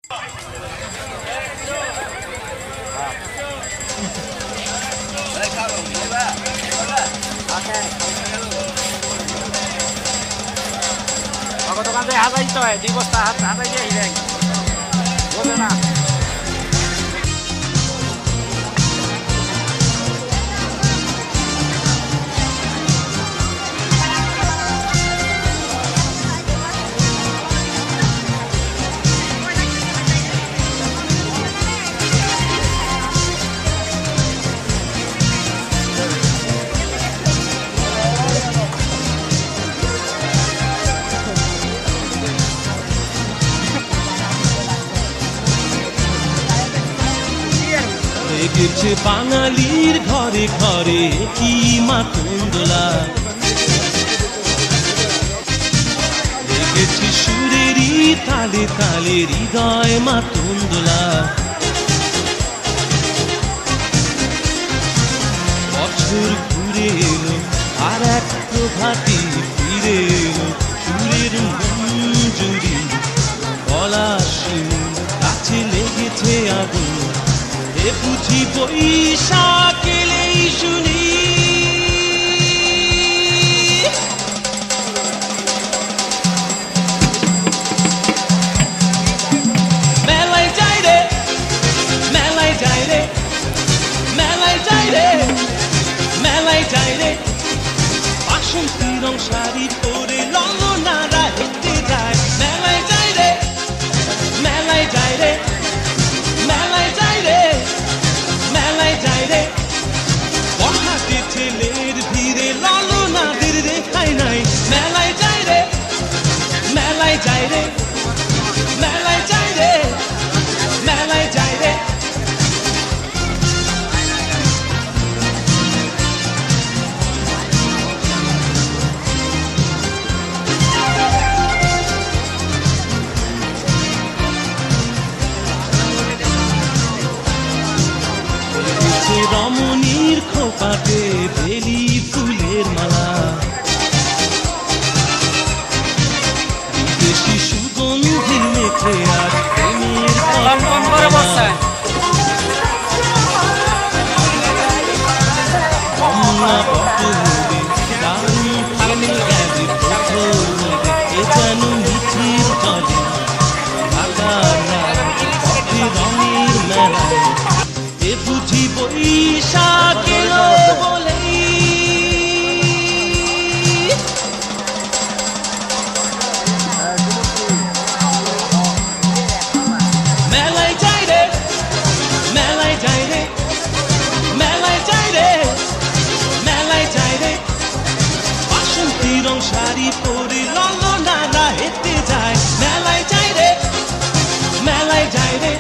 দোকান থেকে হাজাই তো 2 বস্তা হাজাই দিয়ে হিরেন বোঝে না। লেগেছে বাঙালির ঘরে ঘরে কি মাতঙ্গলা, লেগেছে সুরেরই তালে তালে হৃদয় মাতঙ্গলা। বছর ঘুরে এলো আর এক প্রভাতী ফিরে এলো, সুরের মঞ্জুরি গলা শুনে কাছে লেগেছে আগুন, এ বুঝি বৈশাখ এলেই শুনি। মেলায় যাই রে, মেলায় যাই রে, মেলায় যাই রে, মেলায় যাই রে, বাসন্তী রং শাড়ি পরে ললনারা হেঁটে যায়। মেলায় যাই রে, মেলায় যাই রে, মেলায় যাই রে, মেলায় যাই রে, বহাতে ছেলের ভিড়ে ললনাদের রেখাই নাই। মেলায় যাই রে, মেলায় যাই রে, মেলায় যাই রে, মেলায় যাই রে। রমণীর খোপাতে বেলি ফুলের মালা, বিদেশি সুগন্ধি মেখে আর প্রেমের কমলা পটলে দারুণ ফালে গেছে প্রথমে, এ যেন মিঠির জলে ঢাকা পথে রঙের মেলায়, এ বুঝি বৈশাখ এলো বলেই। মেলায় যাই রে, মেলায় যাই রে, মেলায় যাই রে, মেলায় যাই রে, বাসন্তী রং শাড়ি পরে ললনারা হেঁটে যায়। মেলায় যাই রে, মেলায় যাই রে,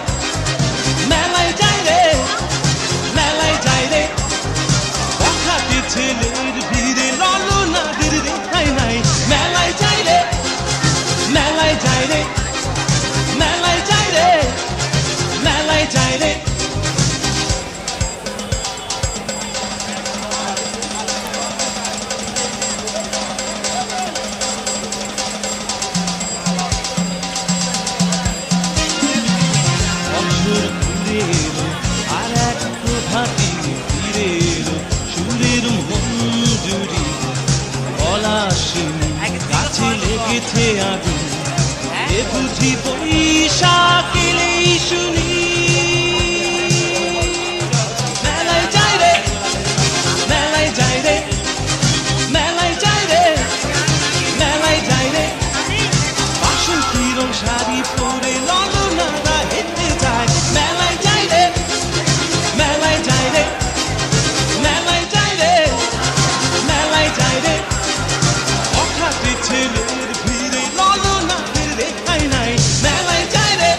মেলায় যাই রে, মেলায় যাই রে, বখাতে ছেলের ভিড়ে ললনাদের রেখাই নাই। মেলায় যাই রে, মেলায় যাই রে, মেলায় যাই রে, মেলায় যাই রে। বছর ঘুরে এলো আর এক প্রভাতী ফিরে এলো, সুরের মঞ্জুরি গলা শুনি কাছে লেগেছে আগুন, এ বুঝি বৈশাখ এলেই শুনি। মেলায় যাই রে, মেলায় যাই রে, মেলায় যাই রে, মেলায় যাই রে, বাসন্তী রং শাড়ি পরে ললনারা হেঁটে যায়। মেলায় যাই রে, মেলায় যাই রে, মেলায় যাই রে, মেলায় যাই রে, হঠাৎ ছেলের ভিড়ে ললনাদের রেখাই নাই। মেলায় যাই রে,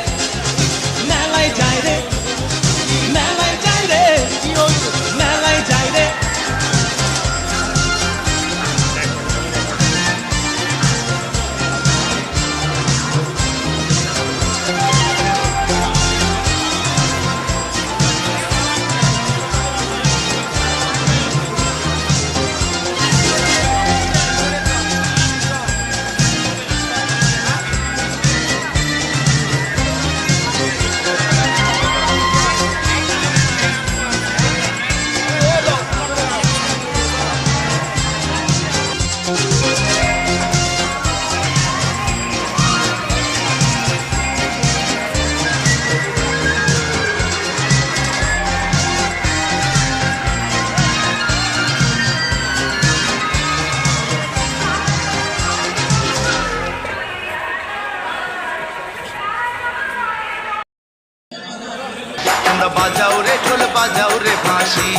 বাজাও রে ঢোল বাজাও রে বাঁশি,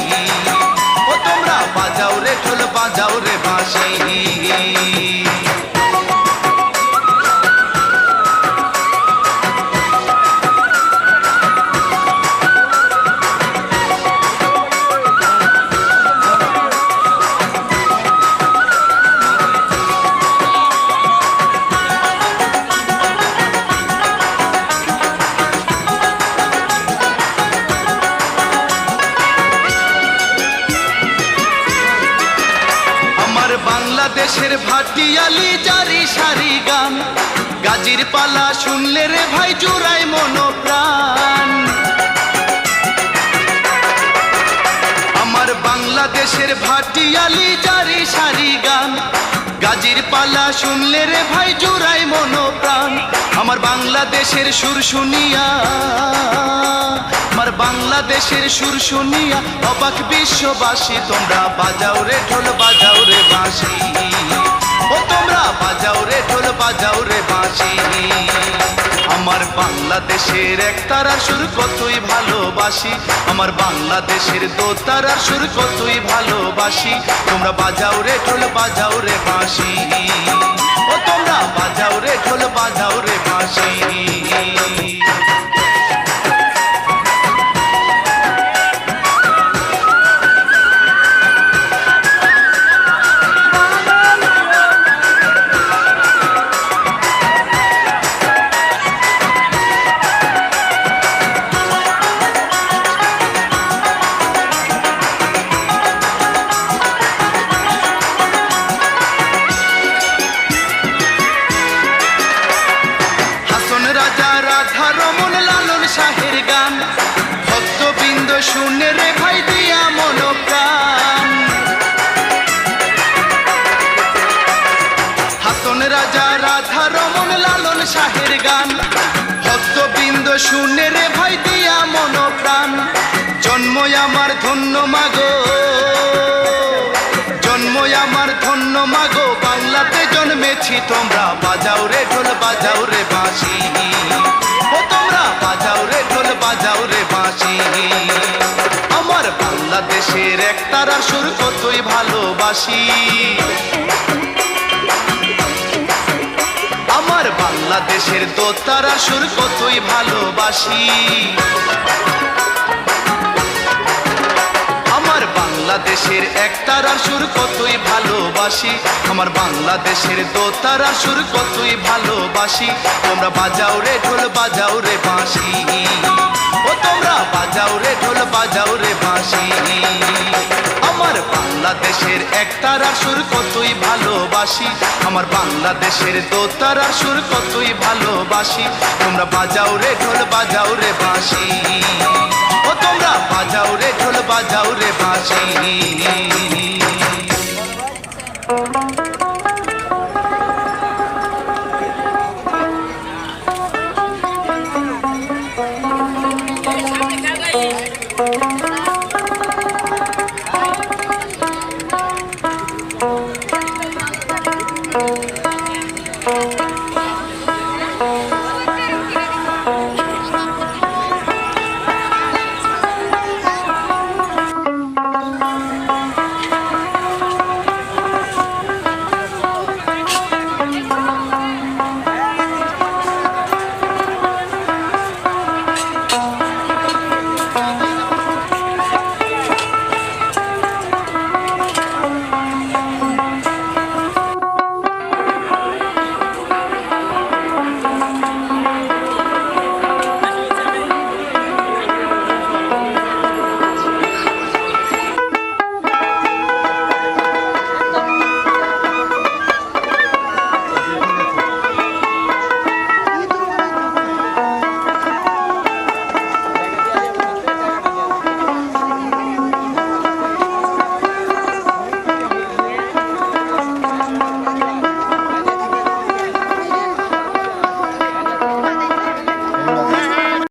ও তোমরা বাজাও রে ঢোল বাজাও রে বাঁশি। বাংলাদেশের ভাটিয়ালি জারি সারি গান, গাজির পালা শুনলে রে ভাই জুড়াই মনোপ্রাণ। আমার বাংলাদেশের ভাটিয়ালি জারি সারি গান, গাজির পালা শুনলে রে ভাই জুড়াই মনোপ্রাণ। আমার বাংলাদেশের সুর শুনিয়া, আমার বাংলাদেশের সুর শুনিয়া অবাক বিশ্ববাসী। তোমরা বাজাও রে ঢোল বাজাও রে বাঁশি, ও তোমরা বাজাও রে ঢোল বাজাও রে বাঁশি। আমার বাংলাদেশের একতারার সুর কতই ভালোবাসি, আমার বাংলাদেশের দোতারার সুর কতই ভালোবাসি। তোমরা বাজাও রে ঢোল বাজাও রে বাঁশি, ও তোমরা বাজাও রে ঢোল বাজাও রে বাঁশি। শাহের গান ভক্তবৃন্দ শুনে রে ভাই দিয়া মনোপ্রাণ। হাসন রাজা রাধা রমন লালন শাহের গান ভক্তবৃন্দ শুনে রে ভাই দিয়া মনোপ্রাণ। জন্ম আমার ধন্য মাগো, জন্ম আমার ধন্য মাগো, বাংলাতে জন্মেছি। তোমরা বাজাও রে ঢোল বাজাও রে বাঁশি, ও তোমরা বাজাও রে ঢোল বাজাও রে বাঁশি। আমার বাংলাদেশের একতারার সুর কতই ভালোবাসি, আমার বাংলাদেশের দোতারার সুর কতই ভালোবাসি। আমার বাংলাদেশের একতারার সুর কতই ভালোবাসি, আমার বাংলাদেশের দোতারার সুর কতই ভালোবাসি। তোমরা বাজাও রে ঢোল বাজাও রে বাঁশি, ও তোমরা বাজাও রে ঢোল বাজাও রে বাঁশি। আমার বাংলাদেশের একতারার সুর কতই ভালোবাসি, আমার বাংলাদেশের দোতারার সুর কতই ভালোবাসি। তোমরা বাজাও রে ঢোল বাজাও রে বাঁশি, ও তোমরা বাজাও রে ঢোল বাজাও রে বাঁশি।